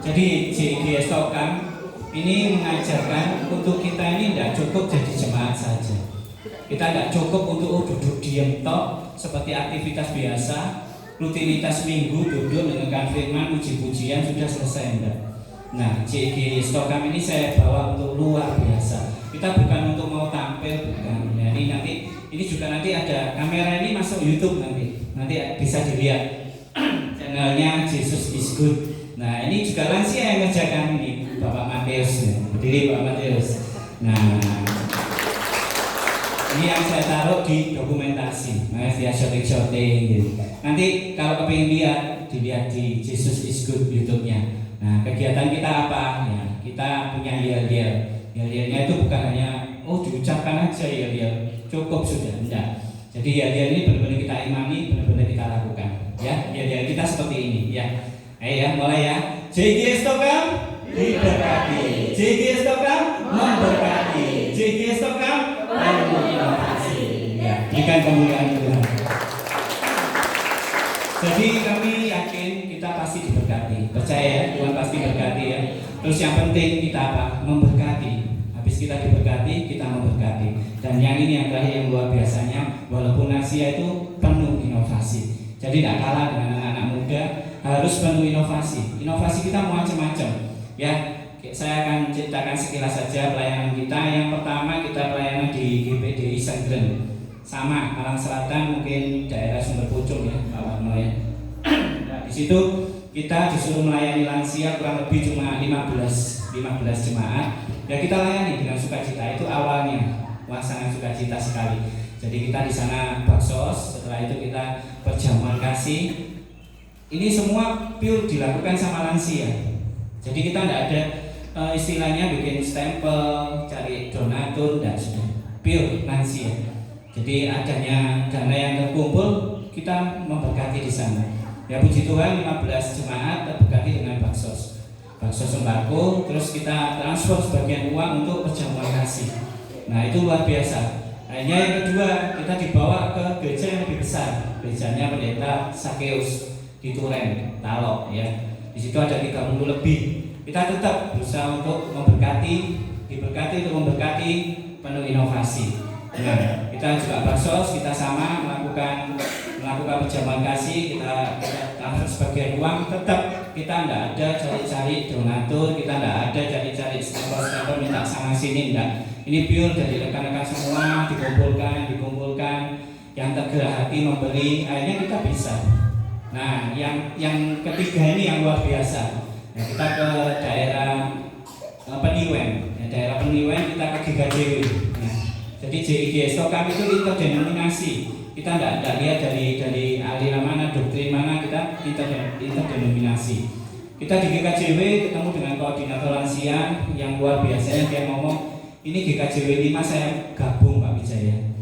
Jadi JIG Stokam ini mengajarkan untuk kita ini tidak cukup jadi jemaat saja. Kita tidak cukup untuk duduk diam tok seperti aktivitas biasa, rutinitas minggu duduk mendengarkan firman, puji-pujian sudah selesai enggak. Nah, JIG Stokam ini saya bawa untuk luar biasa. Kita bukan untuk mau tampil, bukan. Ya, ini juga nanti ada kamera ini masuk YouTube nanti bisa dilihat channelnya Jesus is Good. Nah, ini juga lansia yang ngerjakan ini, Bapak Matius. Berdiri Bapak Matius. Nah, ini yang saya taruh di dokumentasi. Nah, dia shooting gitu. Nanti kalau kepingin dilihat di Jesus is Good YouTube-nya. Nah, kegiatan kita apa? Ya, kita punya yel-yel. Yel-yelnya itu bukan hanya diucapkan aja yel-yel, cukup sudah, enggak. Jadi yel-yel ini benar-benar kita imani, benar-benar kita lakukan. Ya, yel-yel kita seperti ini. Ya, ayo ya, mulai ya. JIG Stokam diberkati, JIG Stokam memberkati, JIG Stokam berinovasi. Ya, berikan kemuliaan Tuhan. Jadi kami yakin kita pasti diberkati. Percaya ya, Tuhan pasti berkati ya. Terus yang penting kita apa? Memberkati. Habis kita diberkati, kita memberkati. Dan yang ini yang terakhir yang luar biasanya, walaupun Asia itu penuh inovasi. Jadi tidak kalah dengan anak-anak muda, harus penuh inovasi. Inovasi kita macam-macam. Ya, saya akan ceritakan sekilas saja pelayanan kita. Yang pertama kita pelayanan di GPDI Sengren. Sama Malang Selatan, mungkin daerah Sumber Pucung ya, Pak Warno ya. Nah, di situ kita disuruh melayani lansia kurang lebih cuma 15 jemaat. Ya kita layani dengan sukacita, itu awalnya. Wah, sangat sukacita sekali. Jadi kita di sana baksos, setelah itu kita perjamuan kasih. Ini semua pure dilakukan sama lansia. Jadi kita tidak ada istilahnya bikin stempel, cari donatur, tidak sudah. Pure lansia. Jadi adanya dana yang terkumpul, kita memberkati di sana. Ya puji Tuhan 15 jemaat terberkati dengan baksos sembako, terus kita transfer sebagian uang untuk perjamuan kasih. Nah itu luar biasa. Akhirnya yang kedua kita dibawa ke gereja yang lebih besar, gerejanya Pendeta Sakeus di Turen, Talok ya. Di situ ada 30 lebih. Kita tetap berusaha untuk diberkati untuk memberkati penuh inovasi. Nah, kita juga baksos, kita sama melakukan perjamuan kasih, kita transfer sebagian uang, tetap kita tidak ada cari-cari donatur, kita tidak ada cari-cari stempel minta sana sini, enggak. Ini pure dari rekan-rekan semua dikumpulkan, yang tergerak hati memberi, akhirnya kita bisa. Nah, yang ketiga ini yang luar biasa. Nah, kita ke daerah Peniwen, daerah Peniwen kita ke GKJW. Nah, jadi JIG Stokam itu interdenominasi. Kita tidak lihat dari aliran mana, doktrin mana, kita interdenominasi. Kita di GKJW ketemu dengan koordinator lansia yang luar biasanya, dia ngomong, ini GKJW 5 saya gabung Pak Wijaya.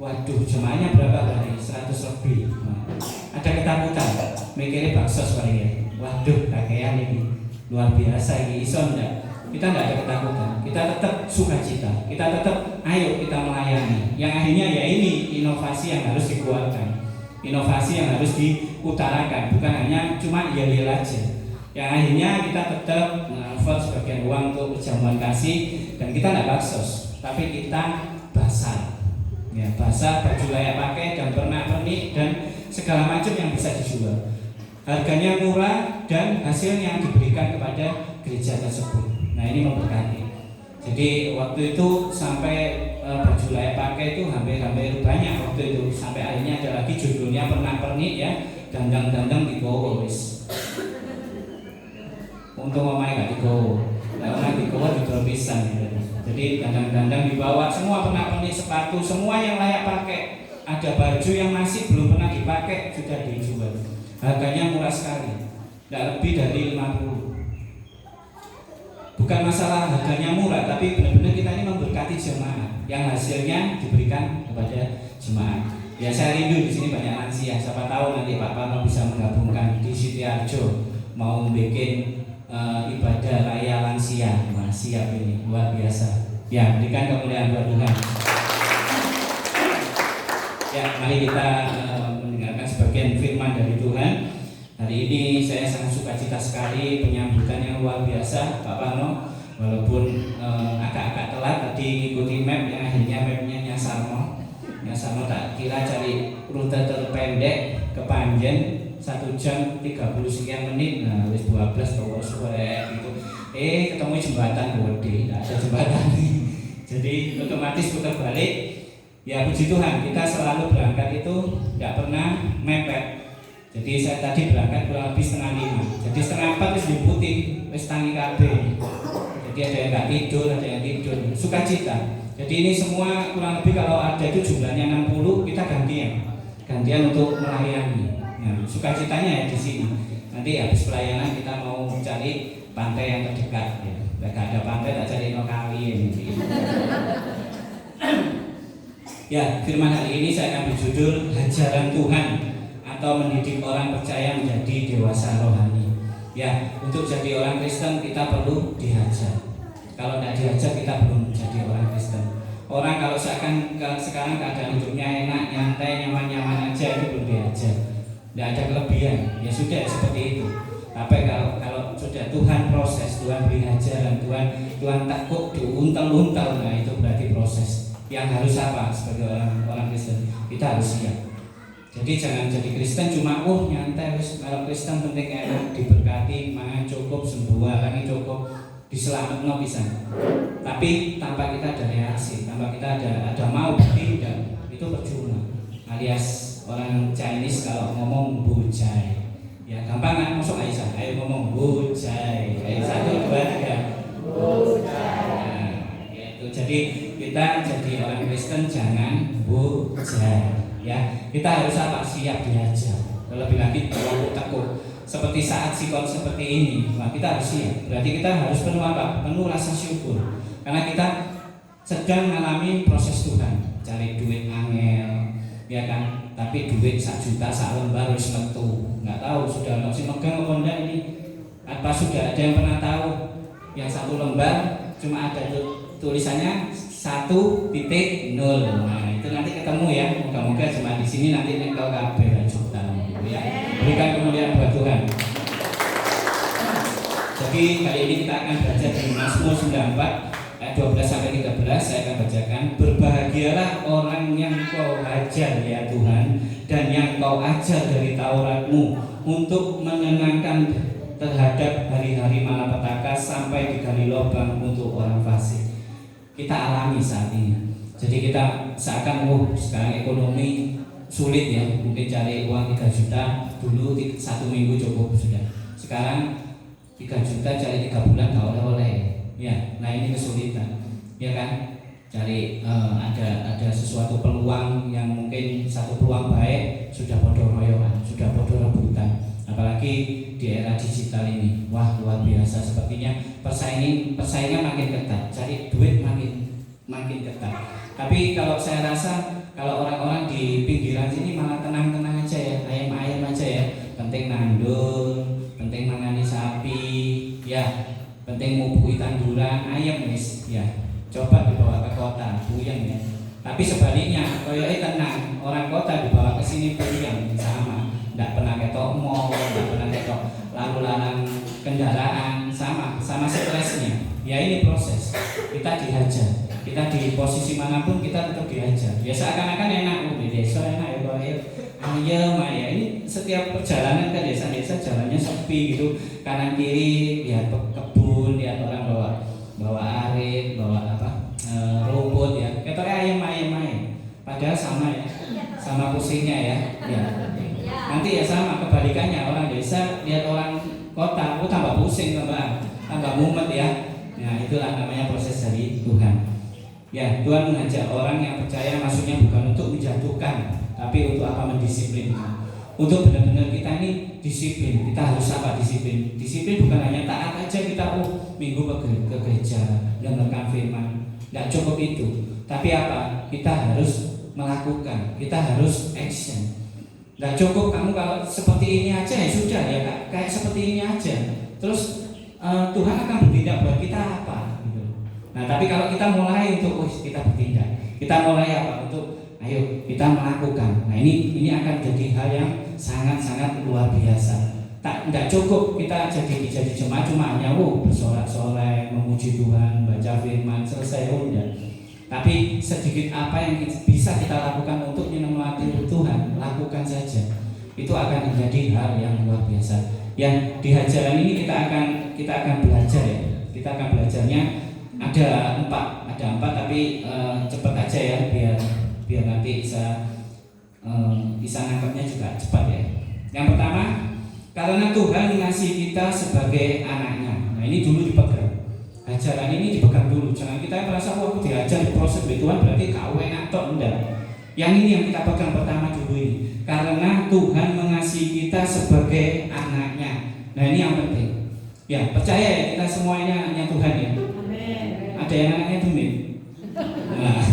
Waduh, jemaahnya berapa tadi? 100 lebih. Nah, ada ketakutan, mikirnya baksos kali ya. Waduh, kakean ini luar biasa ini, iso enggak? Kita tidak ada ketakutan, kita tetap sukacita, kita tetap ayo kita melayani. Yang akhirnya ya ini inovasi yang harus dikeluarkan, inovasi yang harus diutarakan, bukan hanya cuma yel-yel aja. Yang akhirnya kita tetap mengatur sebagian uang untuk perjamuan kasih, dan kita tidak baksos, tapi kita basar, ya basar, baju layak pakai dan pernak-pernik dan segala macam yang bisa dijual. Harganya murah dan hasilnya diberikan kepada gereja tersebut. Nah ini memberkati. Jadi waktu itu sampai baju layak pakai itu hampir banyak waktu itu. Sampai akhirnya ada lagi judulnya pernak-pernik ya, dandang-dandang digowo wis. Untung omai gak digowo. Nah omai digowo didol pisan gitu. Jadi dandang-dandang dibawa, semua pernak-pernik, sepatu, semua yang layak pakai. Ada baju yang masih belum pernah dipakai sudah dijual. Harganya murah sekali. Tidak lebih dari 50. Bukan masalah harganya murah, tapi benar-benar kita ini memberkati jemaat yang hasilnya diberikan kepada jemaat. Ya saya rindu di sini banyak lansia. Siapa tahu nanti Pak Parno bisa menggabungkan di Sitiarjo mau bikin ibadah raya lansia. Wah, siap ini luar biasa. Ya berikan kemuliaan buat Tuhan. Ya mari kita mendengarkan sebagian firman dari Tuhan. Hari ini saya sangat sukacita sekali penyambutan yang luar biasa Pak Pano. Walaupun agak-agak telat tadi ngikuti map yang akhirnya mapnya Nyasarno tak kira cari rute terpendek ke Panjen 1 jam 30 sekian menit. Nah wis 12 atau sore gitu. Ketemu jembatan gede, nggak ada jembatan. Jadi otomatis putar balik. Ya puji Tuhan, kita selalu berangkat itu nggak pernah mepet. Jadi saya tadi berangkat kurang lebih 3:30. Jadi 3:30 wis jemputi, wis tangi kabeh. Jadi ada yang nggak tidur, ada yang tidur. Sukacita. Jadi ini semua kurang lebih kalau ada itu jumlahnya 60, kita gantian untuk melayani. Nah, sukacitanya ya di sini. Nanti habis pelayanan kita mau cari pantai yang terdekat. Ya. Gak ada pantai, tak cari kali gitu. Ya, firman hari ini saya akan berjudul Hajaran Tuhan atau mendidik orang percaya menjadi dewasa rohani. Ya, untuk jadi orang Kristen kita perlu dihajar. Kalau tidak dihajar kita belum menjadi orang Kristen. Orang kalau sekarang keadaan hidupnya enak, nyantai, nyaman-nyaman aja itu belum dihajar. Tidak ada kelebihan. Ya sudah seperti itu. Tapi kalau sudah Tuhan proses, Tuhan beri hajaran, Tuhan takut diuntal-untal, nah itu berarti proses. Yang harus apa sebagai orang Kristen? Kita harus siap. Jadi jangan jadi Kristen cuma nyantai. Kalau Kristen penting enak, diberkati, mangan cukup, sembuh lagi cukup, diselamatkan bisa. Tapi tanpa kita ada reaksi, tanpa kita ada mau bertindak, itu percuma. Alias orang Chinese kalau ngomong bujai. Ya gampang kan, masuk Aisyah, ayo ngomong bujai. Ayo 1, 2, 3 bujai. Nah, gitu. Jadi kita jadi orang Kristen jangan bujai. Ya, kita harus apa? Siap diajar. Lebih lagi terlalu takut. Seperti saat sikon seperti ini, nah kita harus siap. Berarti kita harus penuh apa? Penuh rasa syukur. Karena kita sedang mengalami proses Tuhan. Cari duit angel, ya kan? Tapi duit 1 juta 1 lembar harus metu. Nggak tahu sudah masih megang apa enggak ini? Apa sudah ada yang pernah tahu? Yang 1 lembar cuma ada tulisannya 1.0. Nah itu nanti ketemu ya. Moga-moga cuma di sini nanti nengkel kabeh juta gitu ya. Berikan kemuliaan buat Tuhan. Jadi kali ini kita akan belajar di Mazmur 94 ayat 12 sampai 13. Saya akan bacakan. Berbahagialah orang yang Kau ajar ya Tuhan, dan yang Kau ajar dari Taurat-Mu untuk menyenangkan terhadap hari-hari malapetaka sampai digali lubang untuk orang fasik. Kita alami saat ini. Jadi kita seakan sekarang ekonomi sulit ya, mungkin cari uang 3 juta dulu 1 minggu cukup sudah. Sekarang 3 juta cari 3 bulan nggak oleh-oleh ya. Nah ini kesulitan ya kan, cari ada sesuatu peluang yang mungkin satu peluang baik sudah bodoh royoan, sudah bodoh rebutan. Apalagi di era digital ini, wah luar biasa sepertinya persaingan makin ketat, cari duit makin ketat. Tapi kalau saya rasa kalau orang-orang di pinggiran sini malah tenang-tenang aja ya, ayam-ayam aja ya. Penting nandur, penting mangani sapi, ya, penting mubui tanduran, ayam wis ya. Coba dibawa ke kota, puyeng ya. Tapi sebaliknya, koyoke tenang, orang kota dibawa ke sini puyeng sama. Tidak pernah ketok mall, tidak pernah ketok lalu lalang kendaraan, sama stresnya. Ya ini proses. Kita dihajar. Kita di posisi manapun kita tetap dihajar. Ya seakan-akan enak di desa enak ya Pak ya. Ayam ya ini setiap perjalanan ke desa-desa jalannya sepi gitu. Kanan kiri lihat kebun, lihat orang bawa arit, bawa rumput ya. Ketoknya ayam. Padahal sama ya. Sama pusingnya ya. Ya. Nanti ya sama kebalikannya, orang desa lihat orang kota, tambah pusing, tambah mumet ya. Nah itulah namanya proses dari Tuhan. Ya Tuhan mengajak orang yang percaya, maksudnya bukan untuk menjatuhkan, tapi untuk apa? Mendisiplinkan. Untuk benar-benar kita ini disiplin. Kita harus apa? Disiplin. Disiplin bukan hanya taat aja kita minggu ke gereja dengarkan firman. Tidak cukup itu. Tapi apa? Kita harus melakukan. Kita harus action. Nggak cukup kamu kalau seperti ini aja ya sudah ya kayak seperti ini aja. Terus Tuhan akan bertindak buat kita apa? Gitu. Nah tapi kalau kita mulai untuk kita bertindak, kita mulai apa? Untuk ayo kita melakukan. Nah ini akan jadi hal yang sangat-sangat luar biasa. Tidak cukup kita jadi jemaat cuma hanya bersorak-sorai, memuji Tuhan, baca firman, selesai enggak. Tapi sedikit apa yang bisa kita lakukan untuk menyemangati Tuhan, lakukan saja. Itu akan menjadi hal yang luar biasa. Yang di Hajaran ini kita akan belajar ya. Kita akan belajarnya ada empat tapi cepat aja ya biar nanti bisa nangkapnya juga cepat ya. Yang pertama, karena Tuhan mengasihi kita sebagai anaknya. Nah ini dulu dipegang. Ajaran ini dipegang dulu. Jangan kita merasa aku diajar di proses Tuhan berarti kau enak atau enggak. Yang ini yang kita pegang pertama dulu ini. Karena Tuhan mengasihi kita sebagai anaknya. Nah ini yang penting. Ya percaya ya kita semua ini anaknya Tuhan ya. Amin. Ada yang anaknya Tuhan. Nah,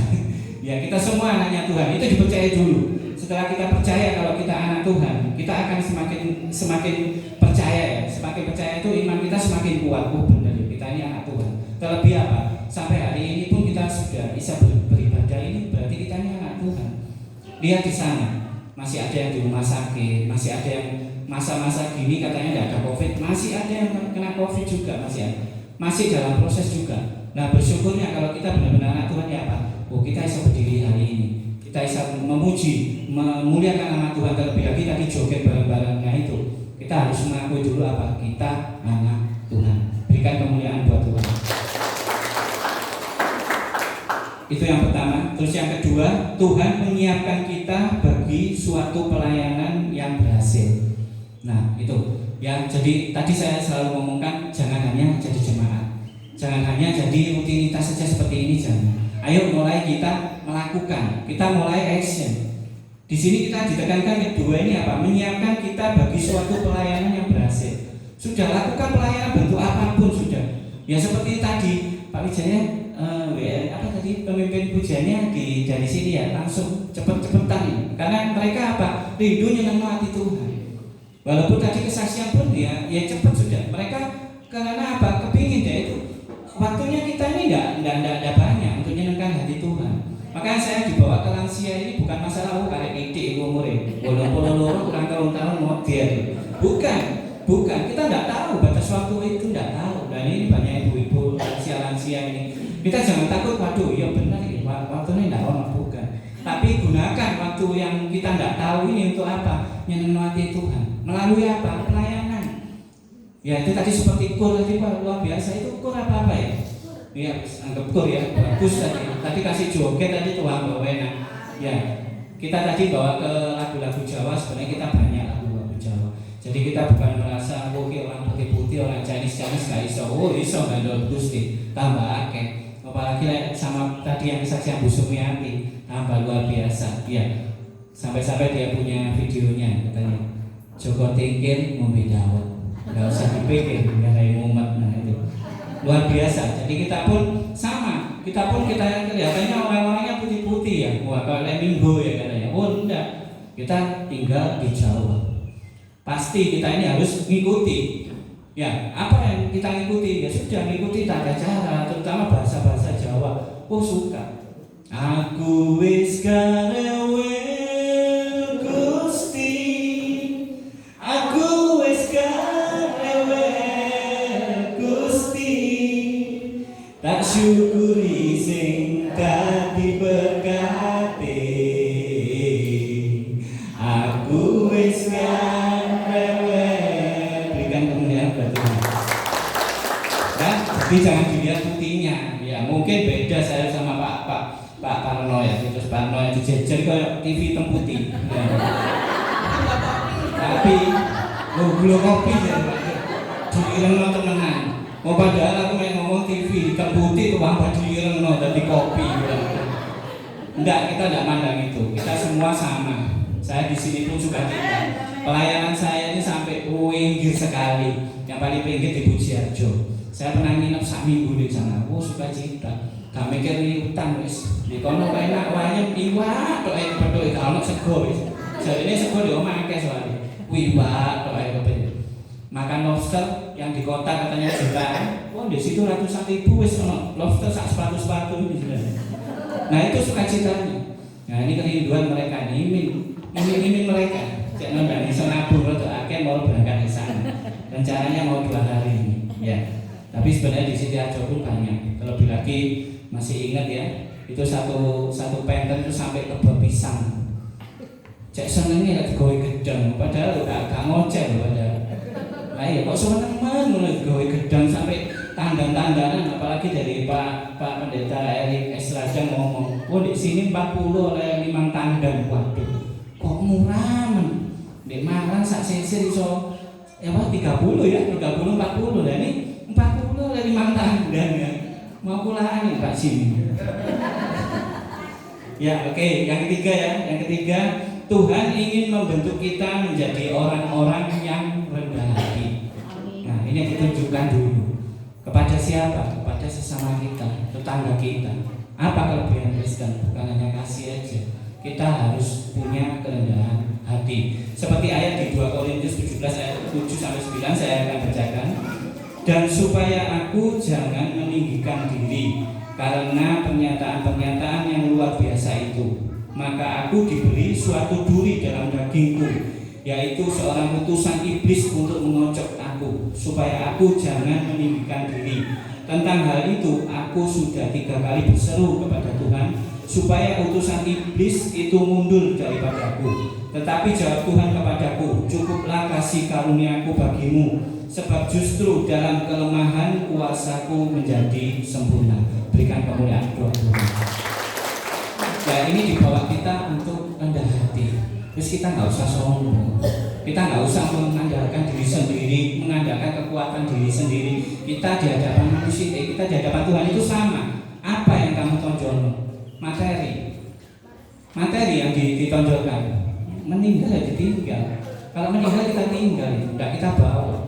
ya kita semua anaknya Tuhan. Itu dipercaya dulu. Setelah kita percaya kalau kita anak Tuhan, kita akan semakin percaya ya. Semakin percaya itu iman kita semakin kuat. Oh benar ya, kita ini anak Tuhan. Terlebih apa? Sampai hari ini pun kita sudah bisa beribadah ini berarti kita ini anak Tuhan. Lihat di sana, masih ada yang di rumah sakit, masih ada yang masa-masa gini katanya tidak ada COVID, masih ada yang kena COVID juga, masih dalam proses juga. Nah bersyukurnya kalau kita benar-benar anak Tuhan ya apa? Oh kita bisa berdiri hari ini. Kita bisa memuji, memuliakan nama Tuhan. Terlebih lagi tadi joget bareng-barengnya itu. Kita harus mengakui dulu apa? Kita anak Tuhan. Berikan kemuliaan buat Tuhan. Itu yang pertama. Terus yang kedua, Tuhan menyiapkan kita bagi suatu pelayanan yang berhasil. Nah itu. Ya jadi tadi saya selalu ngomongkan jangan hanya jadi jemaat, jangan hanya jadi rutinitas saja seperti ini, jangan. Ayo mulai kita melakukan, kita mulai action. Di sini kita ditekankan kedua ini apa? Menyiapkan kita bagi suatu pelayanan yang berhasil. Sudah lakukan pelayanan bentuk apapun sudah. Ya seperti tadi Pak Wijaya, pemimpin pujiannya dari sini ya langsung cepet-cepetan ini. Karena mereka apa? Rindu nyenengati Tuhan. Walaupun tadi kesaksian pun ya cepat sudah. Mereka karena apa? Kepingin deh itu. Waktunya kita ini enggak banyak untuk menyenangkan hati Tuhan. Makanya saya dibawa ke lansia ini bukan masalah karek idik umure. Walaupun kurang tahun mau dia. Bukan. Kita enggak tahu batas waktu itu enggak tahu. Dan ini banyak ibu-ibu lansia ini. Kita jangan takut, waduh, ya benar ini waktunya enggak bukan. Tapi gunakan waktu yang kita enggak tahu ini untuk apa? Menyenangkan Tuhan. Melalui apa? Pelayanan. Ya itu tadi seperti kur tadi Pak, luar biasa itu kur apa ya? Ya anggap kur ya, bagus tadi. Tadi kasih joget tadi tuang bawa enak. Ya kita tadi bawa ke lagu-lagu Jawa, sebenarnya kita banyak lagu-lagu Jawa. Jadi kita bukan merasa orang putih-putih, orang Chinese gak iso. Oh iso gandol Gusti, tambah akeh. Apalagi sama tadi yang saksi Bu Sumiati, tambah luar biasa. Ya sampai-sampai dia punya videonya katanya. Joko tingkir ngombe dawet. Nggak usah dipikir, nggak kayak mumet. Nah itu luar biasa. Jadi kita pun sama, kita kelihatannya orang-orangnya putih-putih ya. Wah kalau Minggu ya katanya. Oh enggak, kita tinggal di Jawa. Pasti kita ini harus ngikuti. Ya apa yang kita ngikuti? Ya sudah ngikuti tata cara, terutama bahasa-bahasa Jawa. Oh suka. Aku wis garewe Gusti, aku wis garewe Gusti, tak syukuri sing dadi berkati. Aku wis garewe. Berikan kemuliaan buat Tuhan. Kan, jadi jangan dilihat putihnya. Ya mungkin beda saya sama Pak Parno ya, terus Parno yang dijejer kayak TV hitam putih. Ya. Tapi gula kopi ya, diireng temenan. Mau padahal aku main ngomong TV hitam putih, tuang diireng dari kopi. Ya. Enggak, kita enggak mandang itu. Kita semua sama. Saya di sini pun suka cita. Pelayanan saya ini sampai pinggir sekali. Yang paling pinggir di Pujiarjo. Saya pernah nginep sak minggu di sana. Oh suka cita. Gak mikir ini utang wis. Di kono enak wae iwak tok ae pedho gak ono sego wis. Jarine sego di omah akeh soalnya. Iwak tok ae kepen. Makan lobster yang di kota katanya jutaan. Oh di situ ratusan ribu wis ono lobster sak sepatu ini sudah. Nah itu sukacitanya. Nah ini kerinduan mereka ini, imin mereka. cek nambah iso nabung rada akeh mau berangkat ke sana. Rencananya mau 2 hari ini, ya. Tapi sebenarnya di Sidoarjo pun banyak. Terlebih lagi masih ingat ya, itu satu penten itu sampai kebun pisang. Cek senengnya lagi gawe gedang, padahal gak ngoceh padahal. Lah iya kok seneng banget gawe gedang sampai tanda-tandanan, apalagi dari Pak Pendeta Erik S. Raja ngomong, oh di sini 40 oleh 5 tandang. Waduh, kok murah men. Di Malang sak sisir iso ya 30 ya, 30 40 lah ini 40 oleh 5 tandang ya. Mau kulaan nih Pak Sim. Ya oke, yang ketiga ya, Tuhan ingin membentuk kita menjadi orang-orang yang rendah hati. Nah ini yang ditunjukkan dulu. Kepada siapa? Kepada sesama kita, tetangga kita. Apa kelebihan Kristen? Bukan hanya kasih aja. Kita harus punya kerendahan hati. Seperti ayat di 2 Korintus 17 ayat 7-9 saya akan bacakan. Dan supaya aku jangan meninggikan diri karena pernyataan-pernyataan yang luar biasa itu, maka aku diberi suatu duri dalam dagingku, yaitu seorang utusan iblis untuk mengocok aku, supaya aku jangan meninggikan diri. Tentang hal itu aku sudah 3 kali berseru kepada Tuhan supaya utusan iblis itu mundur daripadaku. Tetapi jawab Tuhan kepadaku, cukuplah kasih karuniaku bagimu, sebab justru dalam kelemahan kuasaku menjadi sempurna. Berikan kemuliaan doa Tuhan. Ya ini dibawa kita untuk rendah hati. Terus kita nggak usah sombong, kita nggak usah mengandalkan diri sendiri, mengandalkan kekuatan diri sendiri. Kita di hadapan manusia, kita di hadapan Tuhan itu sama. Apa yang kamu tonjol? Materi yang ditonjolkan. Meninggal ya ditinggal. Kalau meninggal kita tinggal, tidak kita bawa.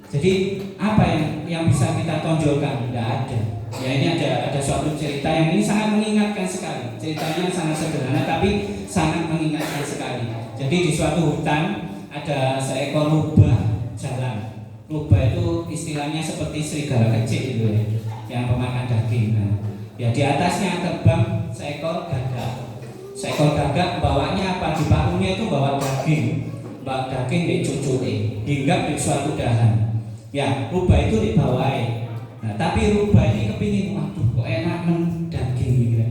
Jadi apa yang bisa kita tonjolkan? Tidak ada. Ya ini ada suatu cerita yang ini sangat mengingatkan sekali. Ceritanya sangat sederhana tapi sangat mengingatkan sekali. Jadi di suatu hutan ada seekor rubah jalan. Rubah itu istilahnya seperti serigala kecil itu ya, yang pemakan daging. Nah, ya di atasnya terbang seekor gagak. Seekor gagak bawanya apa? Di paruhnya itu bawa daging di cucuke hingga di suatu dahan. Ya rubah itu dibawai. Nah, tapi rubah ini kepingin, waduh kok enak daging gitu,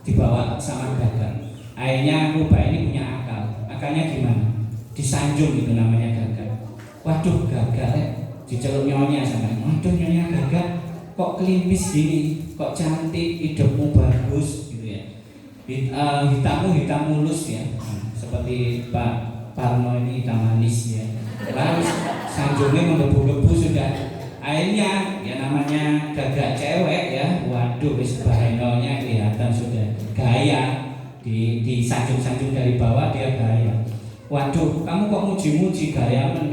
dibawa sama gagak. Akhirnya rubah ini punya akal. Akalnya gimana? Disanjung gitu namanya gagak. Waduh gagak diceluk nyonya sama. Waduh nyonya gagak, kok kelimpis gini, kok cantik, hidupmu bagus gitu ya. Hitam mulus ya. Seperti Pak Parno ini hitam manis ya. Lalu sanjungnya menggebu-gebu sudah. Akhirnya ya namanya gagak cewek ya, waduh wis bahenonya kelihatan sudah gaya di sanjung-sanjung dari bawah dia gaya. Waduh, kamu kok muji-muji gayamen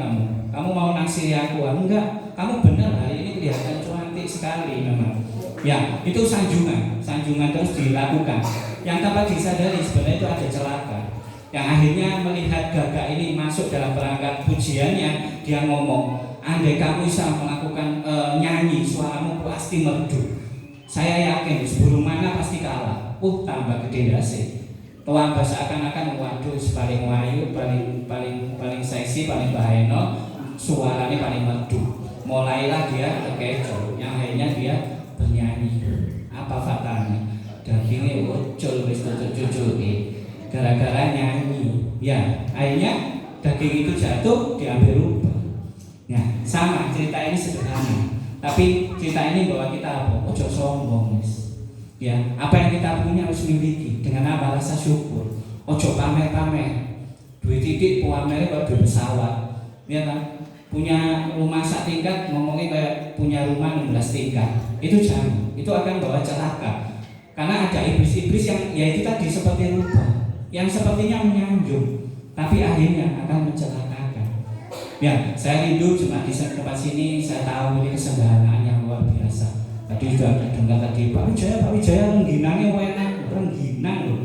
kamu mau naksiri aku? Enggak, kamu benar hari ini kelihatan cantik sekali memang. Ya itu sanjungan terus dilakukan. Yang tanpa disadari sebenarnya itu ada celaka. Yang akhirnya melihat gagak ini masuk dalam perangkat pujiannya, dia ngomong, andai kamu bisa melakukan nyanyi, suaramu pasti merdu. Saya yakin burung mana pasti kalah. Tambah gede dasi. Tambah seakan-akan waduh paling wayu, paling seksi, paling baheno, suaranya paling merdu. Mulailah dia terkecoh. Yang akhirnya dia bernyanyi. Apa faktanya? Dagingnya ucul wis cucu-cucu. Gara-gara nyanyi. Ya, akhirnya daging itu jatuh diambil rubah. Nah, sama cerita ini sederhana, tapi cerita ini bahwa kita apa? Ojo sombong, guys. Ya, apa yang kita punya harus miliki dengan apa? Rasa syukur. Ojo pamer-pamer. Duit titik pamer kok duit pesawat. Ya kan? Punya rumah sak tingkat ngomongnya kayak punya rumah 16 tingkat. Itu jangan. Itu akan bawa celaka. Karena ada iblis-iblis yang ya itu tadi seperti rubah, yang sepertinya menyanjung, tapi akhirnya akan mencelakakan. Ya, saya rindu cuma di tempat sini, saya tahu ini kesederhanaan yang luar biasa. Tadi sudah dengar tadi Pak Wijaya rengginangnya enak, rengginang loh.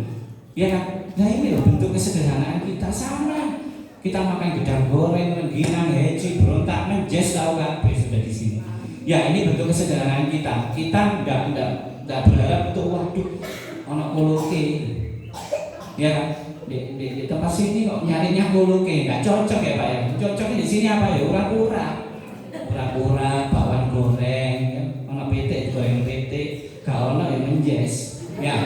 Ya kan? Nah ini loh bentuk kesederhanaan kita sama. Kita makan gedang goreng, rengginang, heci, berontak, menjes tahu kan? Sudah di sini. Ya ini bentuk kesederhanaan kita. Kita enggak berharap untuk waduh, ono koloke. Ya kan? di tempat sini kok nyarinya koloke, nggak cocok ya Pak ya. Cocoknya di sini apa ya? Ura-ura, bawang goreng, ya. Ono pitik, goreng pitik, gak ono yang menjes, ya.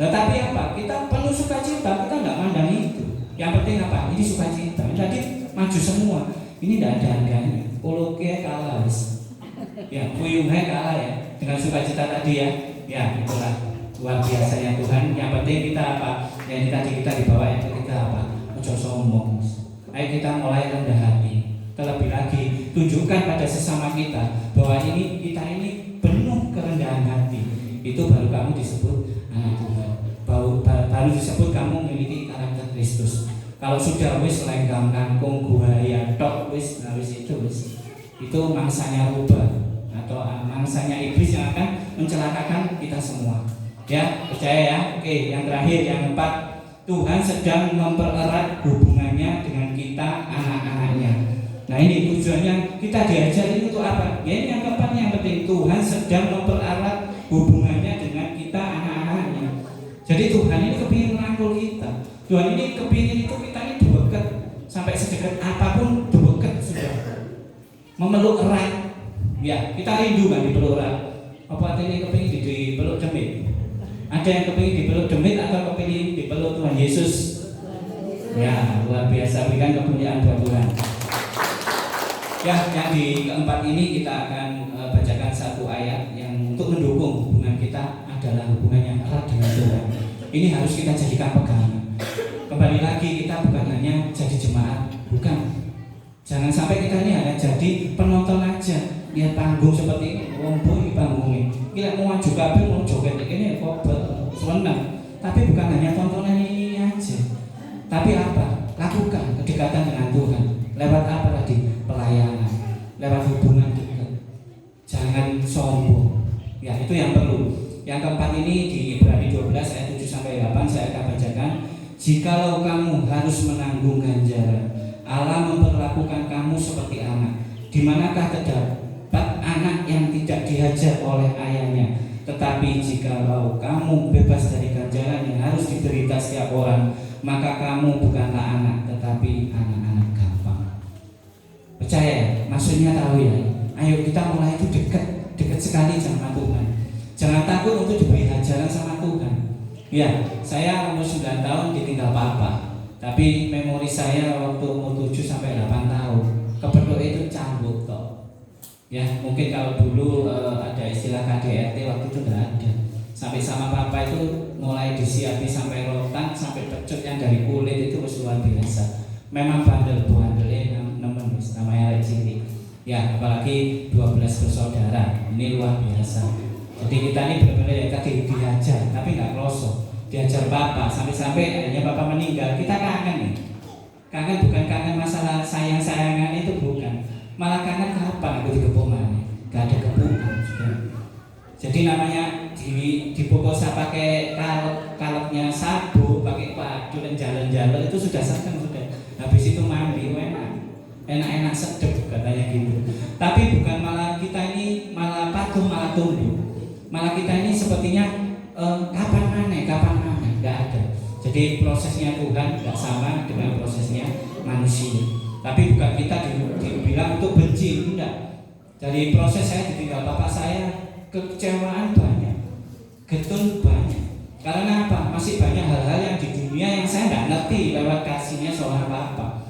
Nah, tapi apa? Kita penuh sukacita, kita nggak mandang itu. Yang penting apa? Ini sukacita. Tadi maju semua. Ini tidak ada harganya. Koloke kalah, ya. Kuyungnya kalah ya. Dengan sukacita tadi ya. Ya, itulah luar biasanya Tuhan. Yang penting kita apa? Yang tadi kita dibawa itu kita apa? Ojo sombong. Ayo kita mulai rendah hati. Terlebih lagi tunjukkan pada sesama kita bahwa kita ini penuh kerendahan hati. Itu baru kamu disebut anak Tuhan. Baru disebut kamu memiliki karakter Kristus. Kalau sudah wis lenggam kangkung buaya tok wis itu mangsanya rubah atau mangsanya iblis yang akan mencelakakan kita semua. Ya, percaya ya. Oke, yang terakhir yang keempat, Tuhan sedang mempererat hubungannya dengan kita anak-anaknya. Nah, ini tujuannya kita diajar ini untuk apa? Ya, ini yang keempat yang penting, Tuhan sedang mempererat hubungannya dengan kita anak-anaknya. Jadi Tuhan ini kepingin merangkul kita. Tuhan ini kepingin itu kita ini dekat sampai sedekat apapun dekat sudah. Memeluk erat. Ya, kita rindu kan dipeluk erat. Apa artinya kepingin dipeluk demit? Ada yang kepingin dipeluk demit atau kepingin dipeluk Tuhan Yesus? Ya, luar biasa, berikan kemuliaan buat Tuhan. Ya, yang di keempat ini kita akan bacakan satu ayat yang untuk mendukung hubungan kita adalah hubungan yang erat dengan Tuhan. Ini harus kita jadikan pegangan. Kembali lagi, kita bukan hanya jadi jemaat, bukan. Jangan sampai kita ini hanya jadi penonton aja. Lihat panggung seperti ini, ini panggungnya. Kita mau maju kabel, mau joget ini kok senang. Tapi bukan hanya tontonan ini aja. Tapi apa? Lakukan kedekatan dengan Tuhan. Lewat apa tadi? Pelayanan. Lewat hubungan dekat. Jangan sombong. Ya, itu yang perlu. Yang keempat ini di Ibrani 12 ayat 7 sampai 8 saya akan bacakan. Jikalau kamu harus menanggung ganjaran, Allah memperlakukan kamu seperti anak. Di manakah terdapat anak yang tidak dihajar oleh ayahnya? Tetapi jikalau kamu bebas dari ganjaran yang harus diderita setiap orang, maka kamu bukanlah anak, tetapi anak-anak gampang. Percaya? Maksudnya tahu ya? Ayo kita mulai itu dekat sekali sama Tuhan. Jangan takut untuk diberi hajaran sama Tuhan. Ya, saya umur 9 tahun ditinggal papa. Tapi memori saya waktu umur 7 sampai 8 tahun kepedok itu cambuk toh. Ya, mungkin kalau dulu ada istilah KDRT waktu itu tidak ada. Sampai sama papa itu mulai disiapi sampai rotan, sampai pecut yang dari kulit itu luar biasa. Memang bandelnya namanya cilik. Ya, apalagi 12 bersaudara. Ini luar biasa. Jadi kita ini benar-benar ya tadi dihajar, tapi nggak krosok. Diajar papa, sampai-sampai akhirnya papa meninggal. Kita kangen nih. Kangen bukan kangen masalah sayang-sayangan itu bukan. Malah kangen kapan aku dikepung mana? Gak ada kepungan sudah. Jadi namanya dipokosa pakai kaloknya sabuk, pakai padu dan jalan-jalan itu sudah sedang sudah. Habis itu mandi, enak-enak sedep katanya gitu. Tapi bukan malah kita ini malah patuh malah tunduk. Malah kita ini sepertinya kapan mana, nggak ada. Jadi prosesnya Tuhan nggak sama dengan prosesnya manusia. Tapi bukan kita dibilang untuk benci, enggak. Dari proses saya ditinggal bapak saya, kekecewaan banyak, getun banyak. Karena apa? Masih banyak hal-hal yang di dunia yang saya nggak ngerti lewat kasihnya seorang bapak.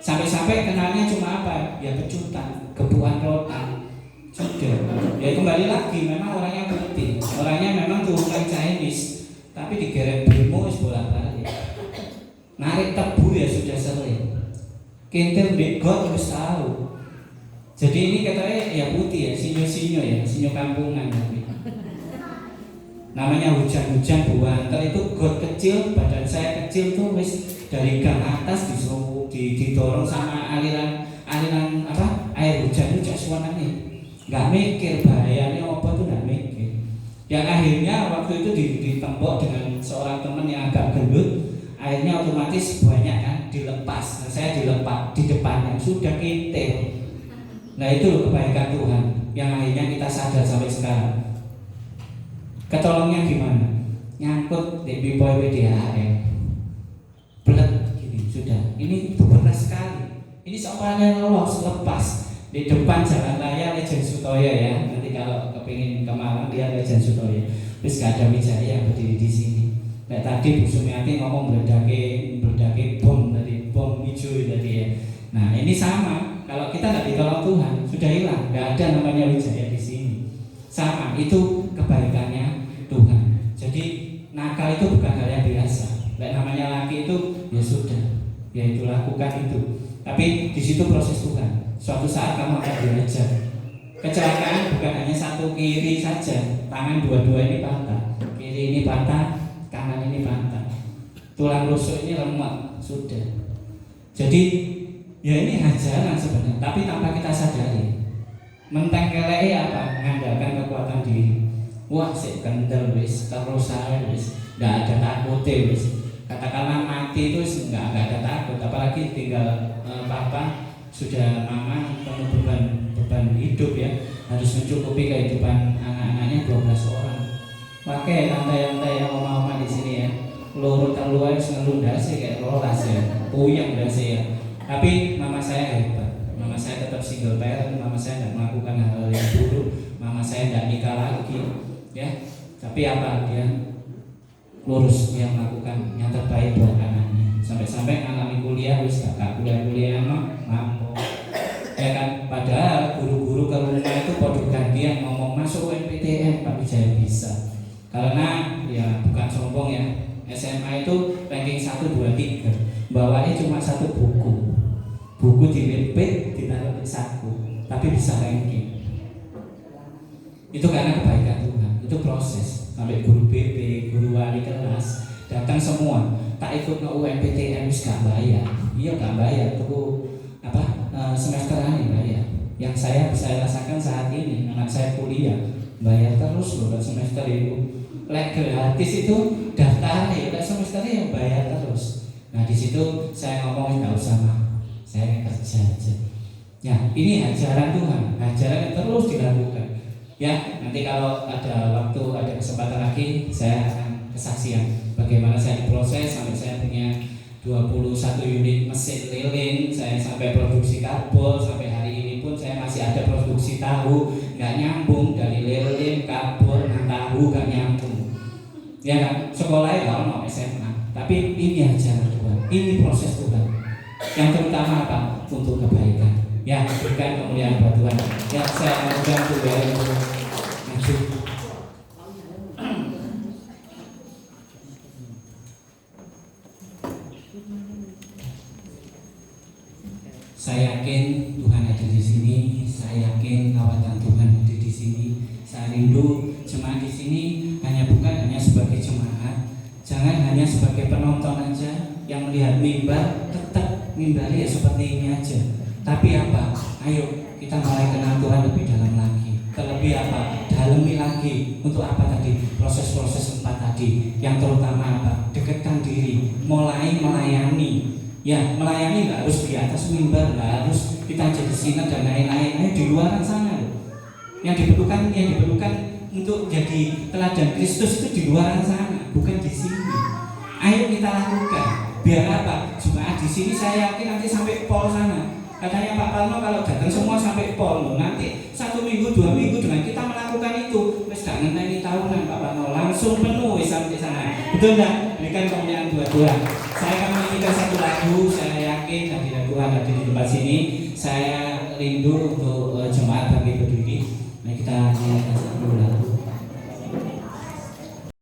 Sampai-sampai kenalnya cuma apa? Ya pecutan, kebuan rotan. Sudah, ya kembali lagi memang orangnya putih, orangnya memang turunan Chinese, tapi digeret bimo wis bolak-balik. Narik tebu ya sudah sering. Kintil begot wis tahu. Jadi ini katanya ya putih ya, sinyo-sinyo ya, sinyo kampungan tapi. Namanya hujan-hujan buantel itu got kecil, badan saya kecil tuh wis dari gang atas didorong sama aliran apa air hujan itu jak suanane. Nggak mikir bahayanya apa tuh nggak mikir. Yang akhirnya waktu itu ditembok dengan seorang teman yang agak gendut, akhirnya otomatis banyak kan dilepas. Nah, saya dilepas di depannya sudah kintil. Nah itu loh kebaikan Tuhan yang akhirnya kita sadar sampai sekarang. Ketolongnya gimana? Nyangkut di pipa WDHM. sudah. Ini beras sekali. Ini seorang lolos lepas di depan jalan raya Lejen Sutoyo ya. Nanti kalau kepingin ke Malang dia Lejen Sutoyo. Terus gak ada Wijaya berdiri di sini. Nah, tadi Bu Sumiati ngomong meledaki bom tadi, bom hijau tadi ya. Nah ini sama. Kalau kita nggak ditolong Tuhan sudah hilang. Nggak ada namanya Wijaya di sini. Sama itu kebaikannya Tuhan. Jadi nakal itu bukan hal yang biasa. Namanya laki itu ya sudah, ya itu lakukan itu. Tapi di situ proses Tuhan. Suatu saat kamu akan diajar. Kecelakaan bukan hanya satu kiri saja, tangan dua-dua ini patah, kiri ini patah, kanan ini patah, tulang rusuk ini lemah, sudah. Jadi ya ini ajaran sebenarnya, tapi tanpa kita sadari. Menteng kelei apa? Mengandalkan kekuatan diri. Wah, sik kendel wis, terus saya wis, nggak ada takut wis. Katakanlah mati itu nggak ada takut, apalagi tinggal papa sudah mama penuh beban hidup ya, harus mencukupi kehidupan anak-anaknya 12 orang. Pakai lantai-lantai yang oma-oma di sini ya, lurut keluar ngelunda sih kayak rolas ya, puyeng dah sih ya. Tapi mama saya hebat, mama saya tetap single parent, mama saya tidak melakukan hal yang buruk, mama saya tidak nikah lagi ya. Tapi apa dia lurus, dia melakukan yang terbaik buat anaknya. Sampai-sampai alami kuliah, wis kakak kuliah mampu. Ya kan, padahal guru-guru ke rumah itu pada gantian ngomong masuk UMPTN, Pak Wijaya bisa. Karena ya bukan sombong ya, SMA itu ranking 1, 2, 3. Bawahnya cuma satu buku. Buku dilipet, ditaruh di saku, tapi bisa ranking. Itu karena kebaikan Tuhan, itu proses. Sampai guru BP, guru wali kelas datang semua, tak ikut ke UMPTN wis gak bayar. Iya gak bayar, tuh semester ini bayar. Yang saya bisa rasakan saat ini, anak saya kuliah bayar terus loh semester itu. Lek gratis itu daftar ya, semester yang bayar terus. Nah di situ saya ngomong nggak usah mah, saya kerja aja. Ya ini ajaran Tuhan, ajaran yang terus dilakukan. Ya nanti kalau ada waktu, ada kesempatan lagi, saya akan kesaksian bagaimana saya diproses sampai saya punya 21 unit mesin lilin, saya sampai produksi karbol, sampai hari ini pun saya masih ada produksi tahu, nggak nyambung dari lilin, karbol, tahu nggak nyambung. Ya kan, sekolahnya nggak mau SMA, tapi ini ajaran Tuhan, ini proses Tuhan. Yang terutama apa? Untuk kebaikan. Ya, berikan kemuliaan buat Tuhan. Ya, saya akan Tuhan untuk maju. Saya yakin Tuhan ada di sini. Saya yakin kawatan Tuhan ada di sini. Saya rindu jemaat di sini bukan hanya sebagai jemaat, jangan hanya sebagai penonton aja yang melihat mimbar, tetap mimbarnya ya seperti ini aja. Tapi apa? Ayo kita mulai kenal Tuhan lebih dalam lagi. Terlebih apa? Dalami lagi. Untuk apa tadi? Proses-proses 4 tadi. Yang terutama apa? Dekatkan diri, mulai melayani. Ya, melayani nggak harus di atas mimbar, nggak harus kita jadi sinar dan lain-lain. Di luar sana loh. Yang diperlukan untuk jadi teladan Kristus itu di luar sana, bukan di sini. Ayo kita lakukan. Biar apa? Jemaat di sini saya yakin nanti sampai pol sana. Katanya Pak Palmo kalau datang semua sampai pol, nanti 1 minggu 2 minggu dengan kita melakukan itu, wis gak ngenteni tahunan Pak Palmo, langsung penuh sampai sana. Betul enggak? Berikan kemuliaan buat Tuhan. Saya akan menyanyikan satu lagu, saya yakin hadirat Tuhan ada di tempat sini.